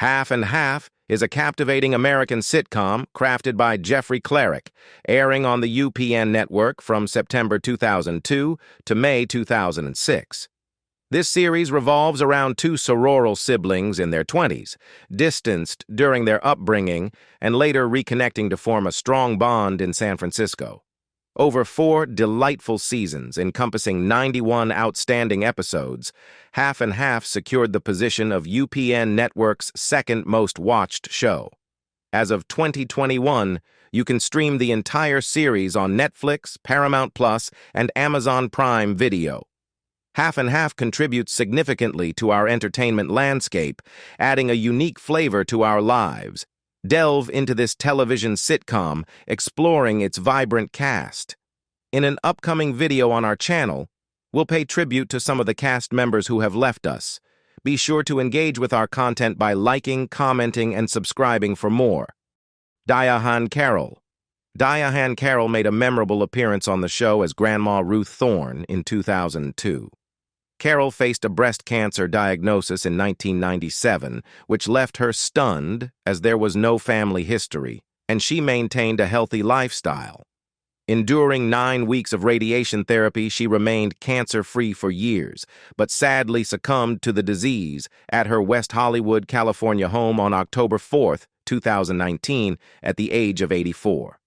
Half and Half is a captivating American sitcom crafted by Jeffrey Clarick, airing on the UPN network from September 2002 to May 2006. This series revolves around two sororal siblings in their 20s, distanced during their upbringing and later reconnecting to form a strong bond in San Francisco. Over 4 delightful seasons encompassing 91 outstanding episodes, Half and Half secured the position of UPN Network's second most watched show. As of 2021, you can stream the entire series on Netflix, Paramount Plus, and Amazon Prime Video. Half and Half contributes significantly to our entertainment landscape, adding a unique flavor to our lives. Delve into this television sitcom, exploring its vibrant cast. In an upcoming video on our channel, we'll pay tribute to some of the cast members who have left us. Be sure to engage with our content by liking, commenting, and subscribing for more. Diahann Carroll. Diahann Carroll made a memorable appearance on the show as Grandma Ruth Thorne in 2002. Carroll faced a breast cancer diagnosis in 1997, which left her stunned as there was no family history, and she maintained a healthy lifestyle. Enduring 9 weeks of radiation therapy, she remained cancer-free for years, but sadly succumbed to the disease at her West Hollywood, California home on October 4, 2019, at the age of 84.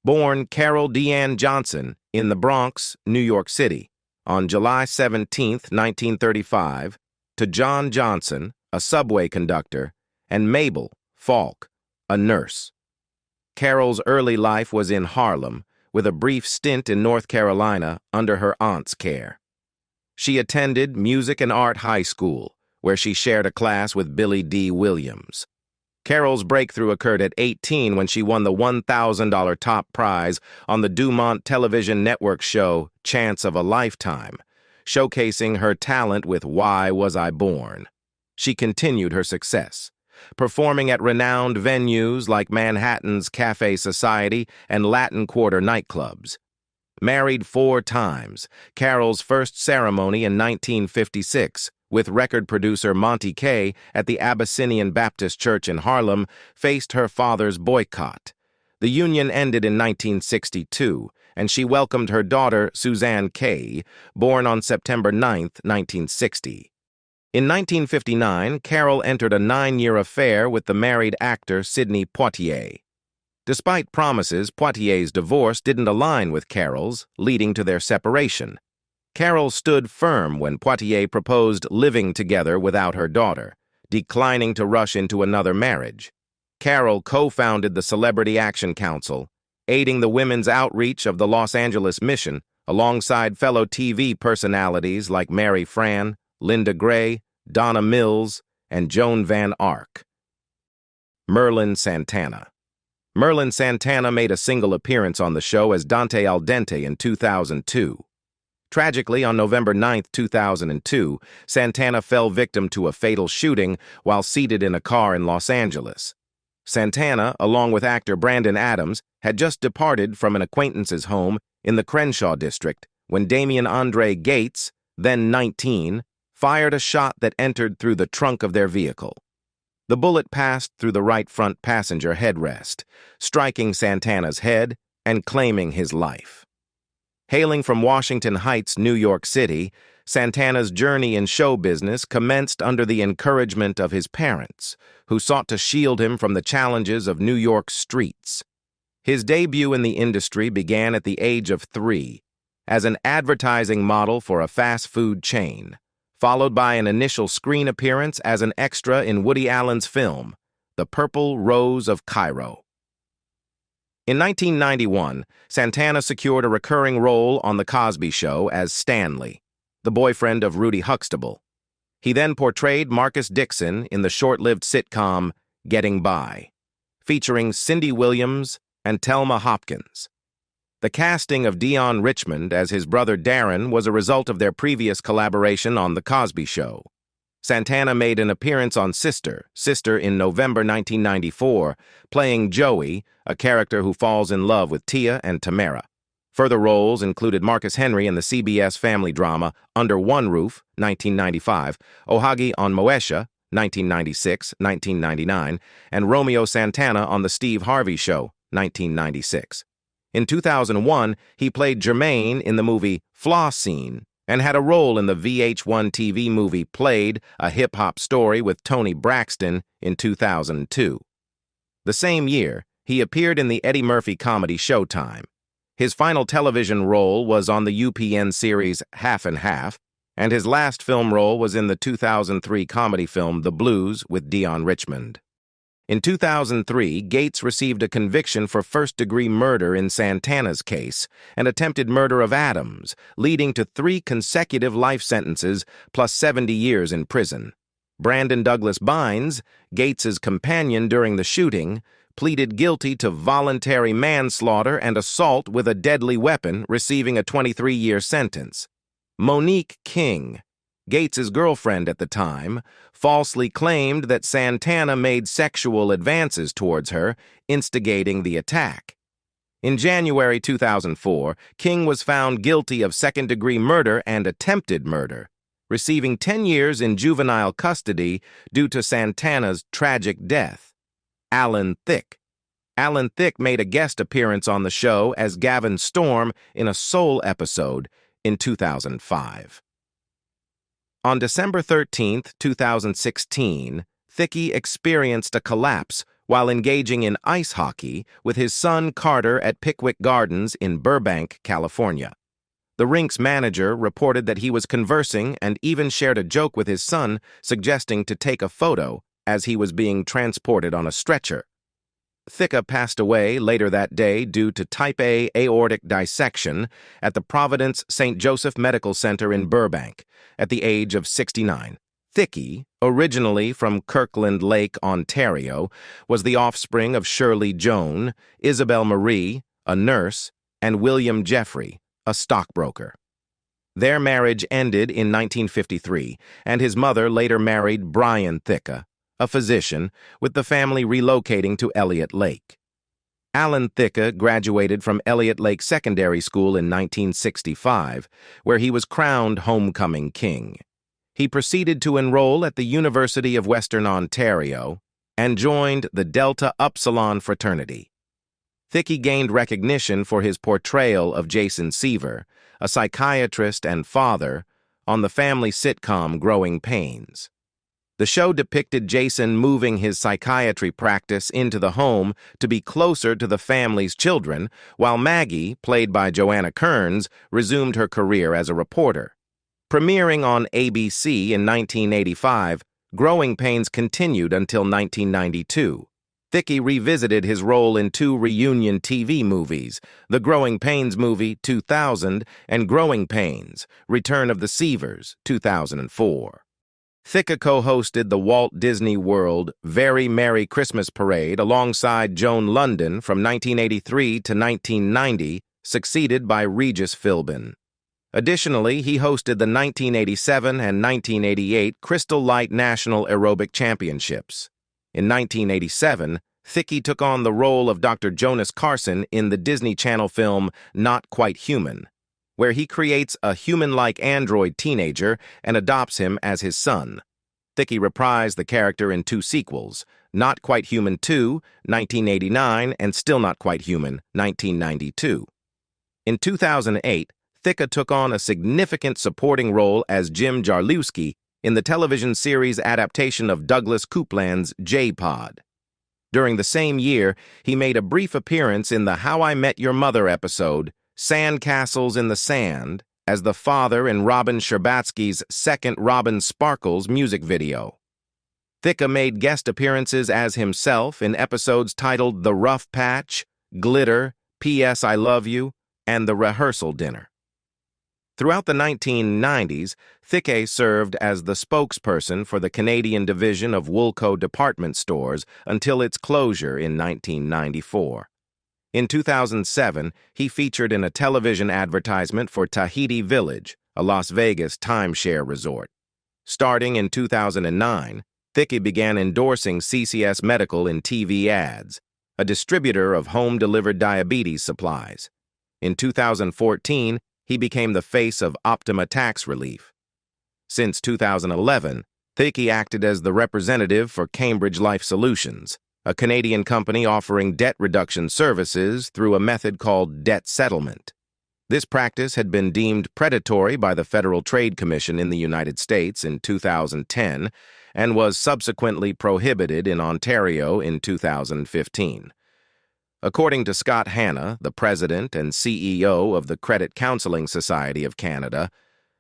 Born Carroll Diahann Johnson in the Bronx, New York City, on July 17, 1935, to John Johnson, a subway conductor, and Mabel Falk, a nurse. Carroll's early life was in Harlem, with a brief stint in North Carolina under her aunt's care. She attended Music and Art High School, where she shared a class with Billy D. Williams. Carroll's breakthrough occurred at 18 when she won the $1,000 top prize on the Dumont television network show Chance of a Lifetime, showcasing her talent with Why Was I Born? She continued her success, performing at renowned venues like Manhattan's Cafe Society and Latin Quarter nightclubs. Married 4 times, Carroll's first ceremony in 1956, with record producer Monty Kaye at the Abyssinian Baptist Church in Harlem, faced her father's boycott. The union ended in 1962, and she welcomed her daughter, Suzanne Kaye, born on September 9, 1960. In 1959, Carroll entered a 9-year affair with the married actor Sidney Poitier. Despite promises, Poitier's divorce didn't align with Carroll's, leading to their separation. Carroll stood firm when Poitier proposed living together without her daughter, declining to rush into another marriage. Carroll co-founded the Celebrity Action Council, aiding the women's outreach of the Los Angeles mission, alongside fellow TV personalities like Mary Fran, Linda Gray, Donna Mills, and Joan Van Ark. Merlin Santana. Merlin Santana made a single appearance on the show as Dante Al Dente in 2002. Tragically, on November 9, 2002, Santana fell victim to a fatal shooting while seated in a car in Los Angeles. Santana, along with actor Brandon Adams, had just departed from an acquaintance's home in the Crenshaw district when Damian Andre Gates, then 19, fired a shot that entered through the trunk of their vehicle. The bullet passed through the right front passenger headrest, striking Santana's head and claiming his life. Hailing from Washington Heights, New York City, Santana's journey in show business commenced under the encouragement of his parents, who sought to shield him from the challenges of New York's streets. His debut in the industry began at the age of 3, as an advertising model for a fast food chain, followed by an initial screen appearance as an extra in Woody Allen's film, The Purple Rose of Cairo. In 1991, Santana secured a recurring role on The Cosby Show as Stanley, the boyfriend of Rudy Huxtable. He then portrayed Marcus Dixon in the short-lived sitcom Getting By, featuring Cindy Williams and Thelma Hopkins. The casting of Dionne Richmond as his brother Darren was a result of their previous collaboration on The Cosby Show. Santana made an appearance on Sister in November 1994, playing Joey, a character who falls in love with Tia and Tamara. Further roles included Marcus Henry in the CBS family drama Under One Roof, 1995, Ohagi on Moesha, 1996, 1999, and Romeo Santana on The Steve Harvey Show, 1996. In 2001, he played Jermaine in the movie Floss Scene and had a role in the VH1 TV movie Played, a hip-hop story with Toni Braxton in 2002. The same year, he appeared in the Eddie Murphy comedy Showtime. His final television role was on the UPN series Half and Half, and his last film role was in the 2003 comedy film The Blues with Dion Richmond. In 2003, Gates received a conviction for first-degree murder in Santana's case and attempted murder of Adams, leading to 3 consecutive life sentences plus 70 years in prison. Brandon Douglas Bynes, Gates's companion during the shooting, pleaded guilty to voluntary manslaughter and assault with a deadly weapon, receiving a 23-year sentence. Monique King, Gates's girlfriend at the time, falsely claimed that Santana made sexual advances towards her, instigating the attack. In January 2004, King was found guilty of second-degree murder and attempted murder, receiving 10 years in juvenile custody due to Santana's tragic death. Alan Thicke. Alan Thicke made a guest appearance on the show as Gavin Storm in a Soul episode in 2005. On December 13, 2016, Thicke experienced a collapse while engaging in ice hockey with his son Carter at Pickwick Gardens in Burbank, California. The rink's manager reported that he was conversing and even shared a joke with his son, suggesting to take a photo as he was being transported on a stretcher. Thicke passed away later that day due to type A aortic dissection at the Providence St. Joseph Medical Center in Burbank at the age of 69. Thicke, originally from Kirkland Lake, Ontario, was the offspring of Shirley Joan, Isabel Marie, a nurse, and William Jeffrey, a stockbroker. Their marriage ended in 1953, and his mother later married Brian Thicke, a physician, with the family relocating to Elliott Lake. Alan Thicke graduated from Elliott Lake Secondary School in 1965, where he was crowned homecoming king. He proceeded to enroll at the University of Western Ontario and joined the Delta Upsilon fraternity. Thicke gained recognition for his portrayal of Jason Seaver, a psychiatrist and father, on the family sitcom Growing Pains. The show depicted Jason moving his psychiatry practice into the home to be closer to the family's children, while Maggie, played by Joanna Kearns, resumed her career as a reporter. Premiering on ABC in 1985, Growing Pains continued until 1992. Thicke revisited his role in 2 reunion TV movies, the Growing Pains movie, 2000, and Growing Pains, Return of the Seavers, 2004. Thicke co-hosted the Walt Disney World Very Merry Christmas Parade alongside Joan London from 1983 to 1990, succeeded by Regis Philbin. Additionally, he hosted the 1987 and 1988 Crystal Light National Aerobic Championships. In 1987, Thicke took on the role of Dr. Jonas Carson in the Disney Channel film Not Quite Human, where he creates a human-like android teenager and adopts him as his son. Thicke reprised the character in 2 sequels, Not Quite Human 2, 1989, and Still Not Quite Human, 1992. In 2008, Thicke took on a significant supporting role as Jim Jarlowski in the television series adaptation of Douglas Coupland's J-Pod. During the same year, he made a brief appearance in the How I Met Your Mother episode, Sandcastles in the Sand, as the father in Robin Scherbatsky's second Robin Sparkles music video. Thicke made guest appearances as himself in episodes titled The Rough Patch, Glitter, P.S. I Love You, and The Rehearsal Dinner. Throughout the 1990s, Thicke served as the spokesperson for the Canadian division of Woolco department stores until its closure in 1994. In 2007, he featured in a television advertisement for Tahiti Village, a Las Vegas timeshare resort. Starting in 2009, Thicke began endorsing CCS Medical in TV ads, a distributor of home-delivered diabetes supplies. In 2014, he became the face of Optima Tax Relief. Since 2011, Thicke acted as the representative for Cambridge Life Solutions, a Canadian company offering debt reduction services through a method called debt settlement. This practice had been deemed predatory by the Federal Trade Commission in the United States in 2010 and was subsequently prohibited in Ontario in 2015. According to Scott Hanna, the president and CEO of the Credit Counseling Society of Canada,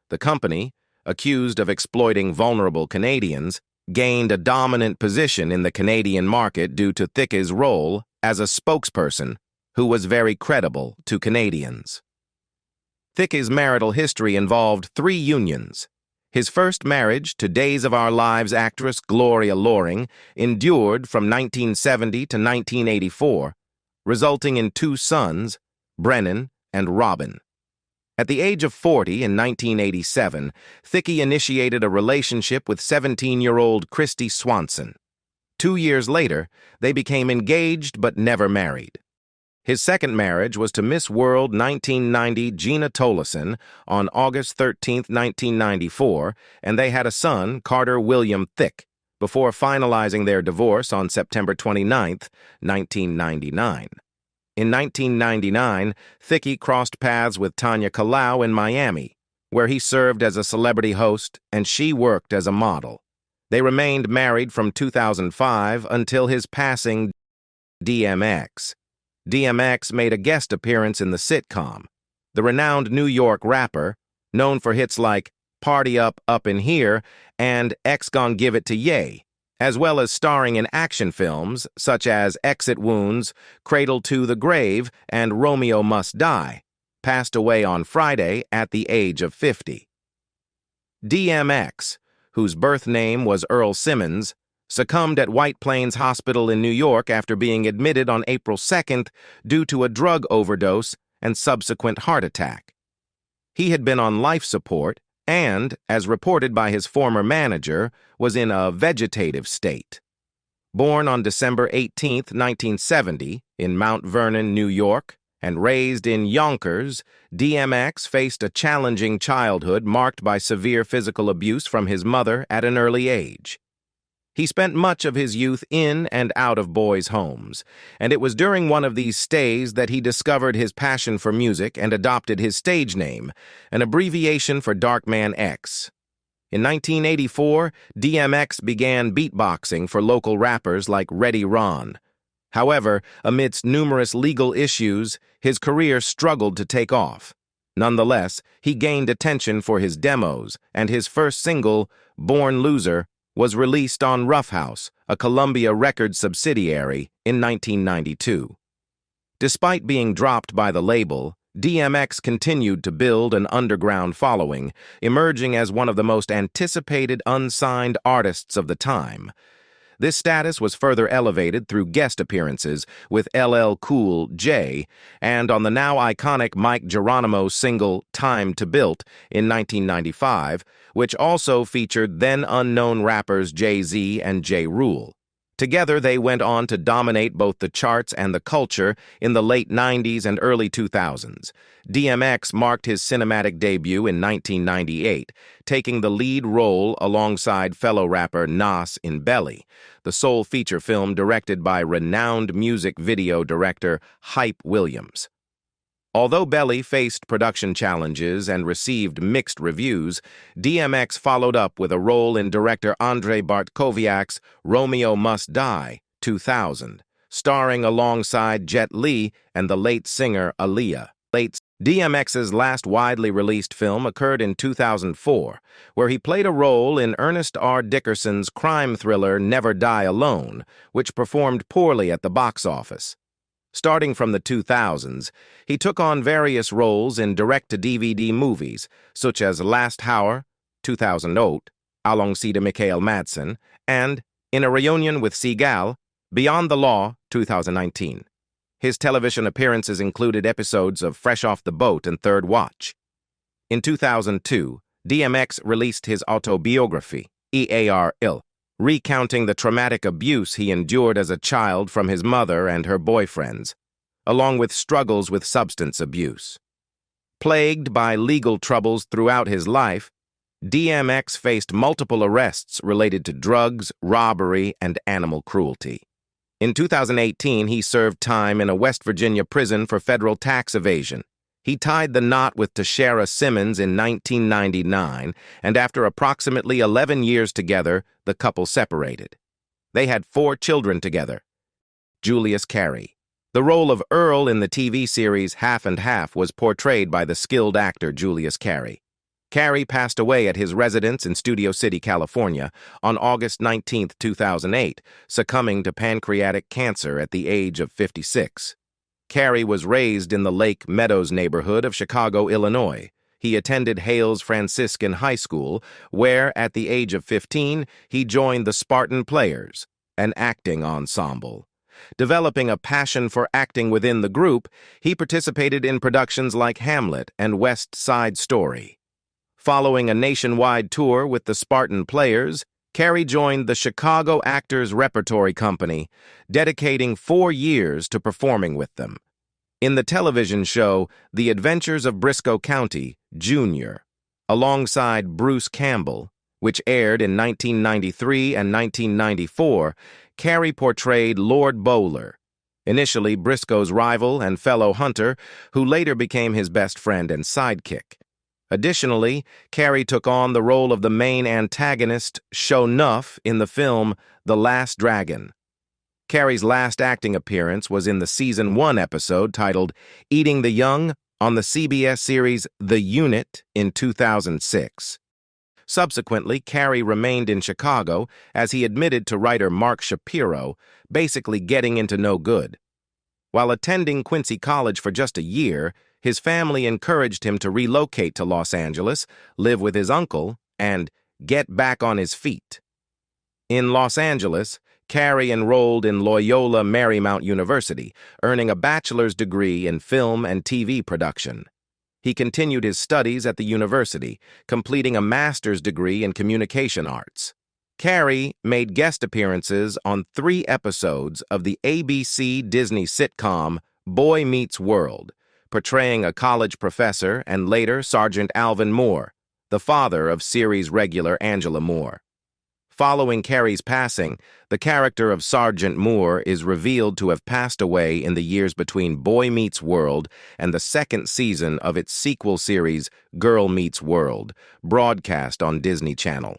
the company, accused of exploiting vulnerable Canadians, gained a dominant position in the Canadian market due to Thicke's role as a spokesperson who was very credible to Canadians. Thicke's marital history involved 3 unions. His first marriage to Days of Our Lives actress Gloria Loring endured from 1970 to 1984, resulting in 2 sons, Brennan and Robin. At the age of 40 in 1987, Thicke initiated a relationship with 17-year-old Christy Swanson. 2 years later, they became engaged but never married. His second marriage was to Miss World 1990 Gina Tolleson on August 13, 1994, and they had a son, Carter William Thicke, before finalizing their divorce on September 29, 1999. In 1999, Thicke crossed paths with Tanya Kalau in Miami, where he served as a celebrity host and she worked as a model. They remained married from 2005 until his passing. DMX. DMX made a guest appearance in the sitcom. The renowned New York rapper, known for hits like Party Up, Up in Here, and X Gon' Give It to Ye, as well as starring in action films such as Exit Wounds, Cradle to the Grave, and Romeo Must Die, passed away on Friday at the age of 50. DMX, whose birth name was Earl Simmons, succumbed at White Plains Hospital in New York after being admitted on April 2nd due to a drug overdose and subsequent heart attack. He had been on life support and, as reported by his former manager, was in a vegetative state. Born on December 18, 1970, in Mount Vernon, New York, and raised in Yonkers, DMX faced a challenging childhood marked by severe physical abuse from his mother at an early age. He spent much of his youth in and out of boys' homes, and it was during one of these stays that he discovered his passion for music and adopted his stage name, an abbreviation for Darkman X. In 1984, DMX began beatboxing for local rappers like Reddy Ron. However, amidst numerous legal issues, his career struggled to take off. Nonetheless, he gained attention for his demos, and his first single, Born Loser, was released on Rough House, a Columbia Records subsidiary, in 1992. Despite being dropped by the label, DMX continued to build an underground following, emerging as one of the most anticipated unsigned artists of the time. This status was further elevated through guest appearances with LL Cool J and on the now iconic Mike Geronimo's single Time to Build in 1995, which also featured then-unknown rappers Jay-Z and J. Rule. Together, they went on to dominate both the charts and the culture in the late 90s and early 2000s. DMX marked his cinematic debut in 1998, taking the lead role alongside fellow rapper Nas in Belly, the sole feature film directed by renowned music video director Hype Williams. Although Belly faced production challenges and received mixed reviews, DMX followed up with a role in director Andrei Bartkowiak's Romeo Must Die, 2000, starring alongside Jet Li and the late singer Aaliyah. DMX's last widely released film occurred in 2004, where he played a role in Ernest R. Dickerson's crime thriller Never Die Alone, which performed poorly at the box office. Starting from the 2000s, he took on various roles in direct-to-DVD movies, such as Last Hour, 2008, alongside Mikael Madsen, and In a Reunion with Seagal, Beyond the Law, 2019. His television appearances included episodes of Fresh Off the Boat and Third Watch. In 2002, DMX released his autobiography, EARL, recounting the traumatic abuse he endured as a child from his mother and her boyfriends, along with struggles with substance abuse. Plagued by legal troubles throughout his life, DMX faced multiple arrests related to drugs, robbery, and animal cruelty. In 2018, he served time in a West Virginia prison for federal tax evasion. He tied the knot with Tashara Simmons in 1999, and after approximately 11 years together, the couple separated. They had 4 children together. Julius Carey. The role of Earl in the TV series Half and Half was portrayed by the skilled actor Julius Carey. Carey passed away at his residence in Studio City, California, on August 19, 2008, succumbing to pancreatic cancer at the age of 56. Carey was raised in the Lake Meadows neighborhood of Chicago, Illinois. He attended Hales Franciscan High School, where, at the age of 15, he joined the Spartan Players, an acting ensemble. Developing a passion for acting within the group, he participated in productions like Hamlet and West Side Story. Following a nationwide tour with the Spartan Players, Carey joined the Chicago Actors Repertory Company, dedicating 4 years to performing with them. In the television show The Adventures of Briscoe County, Jr., alongside Bruce Campbell, which aired in 1993 and 1994, Carey portrayed Lord Bowler, initially Briscoe's rival and fellow hunter, who later became his best friend and sidekick. Additionally, Carey took on the role of the main antagonist, Sho'nuff, in the film The Last Dragon. Carey's last acting appearance was in the Season 1 episode titled Eating the Young on the CBS series The Unit in 2006. Subsequently, Carey remained in Chicago as he admitted to writer Mark Shapiro, basically getting into no good. While attending Quincy College for just a year, his family encouraged him to relocate to Los Angeles, live with his uncle, and get back on his feet. In Los Angeles, Carey enrolled in Loyola Marymount University, earning a bachelor's degree in film and TV production. He continued his studies at the university, completing a master's degree in communication arts. Carey made guest appearances on 3 episodes of the ABC Disney sitcom Boy Meets World, portraying a college professor and later Sergeant Alvin Moore, the father of series regular Angela Moore. Following Carey's passing, the character of Sergeant Moore is revealed to have passed away in the years between Boy Meets World and the 2nd season of its sequel series Girl Meets World, broadcast on Disney Channel.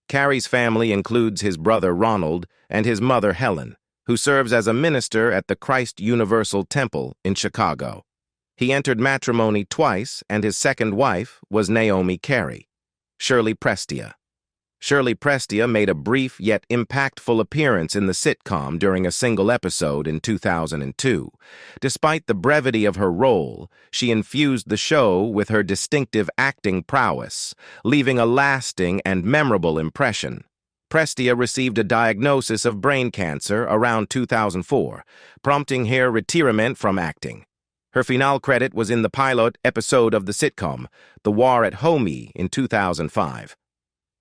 Carey's family includes his brother Ronald and his mother Helen, who serves as a minister at the Christ Universal Temple in Chicago. He entered matrimony twice, and his second wife was Naomi Carey, Shirley Prestia. Shirley Prestia made a brief yet impactful appearance in the sitcom during a single episode in 2002. Despite the brevity of her role, she infused the show with her distinctive acting prowess, leaving a lasting and memorable impression. Prestia received a diagnosis of brain cancer around 2004, prompting her retirement from acting. Her finale credit was in the pilot episode of the sitcom, The War at Homey, in 2005.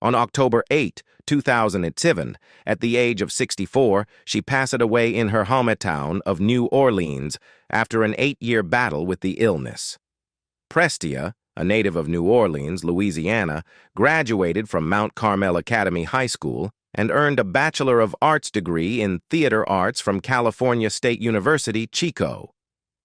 On October 8, 2007, at the age of 64, she passed away in her hometown of New Orleans after an 8-year battle with the illness. Prestia, a native of New Orleans, Louisiana, graduated from Mount Carmel Academy High School and earned a Bachelor of Arts degree in Theater Arts from California State University, Chico.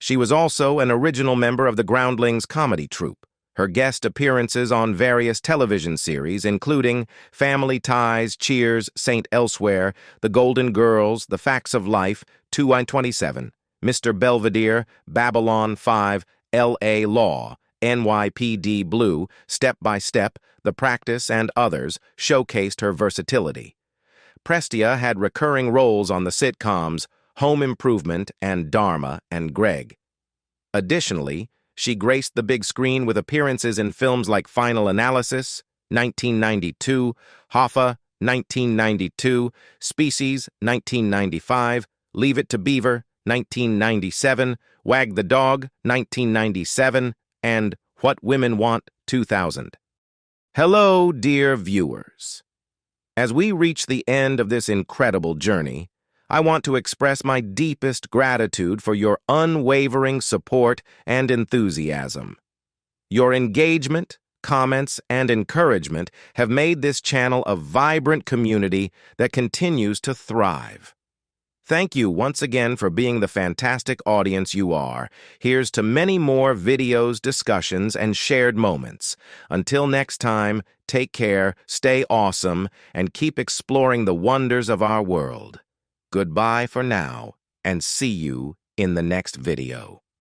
She was also an original member of the Groundlings comedy troupe. Her guest appearances on various television series, including Family Ties, Cheers, Saint Elsewhere, The Golden Girls, The Facts of Life, 2I-27, Mr. Belvedere, Babylon 5, L.A. Law, NYPD Blue, Step by Step, The Practice, and others, showcased her versatility. Prestia had recurring roles on the sitcoms Home Improvement and Dharma and Greg. Additionally, she graced the big screen with appearances in films like Final Analysis, 1992, Hoffa, 1992, Species, 1995, Leave It to Beaver, 1997, Wag the Dog, 1997, and What Women Want, 2000. Hello, dear viewers. As we reach the end of this incredible journey, I want to express my deepest gratitude for your unwavering support and enthusiasm. Your engagement, comments, and encouragement have made this channel a vibrant community that continues to thrive. Thank you once again for being the fantastic audience you are. Here's to many more videos, discussions, and shared moments. Until next time, take care, stay awesome, and keep exploring the wonders of our world. Goodbye for now, and see you in the next video.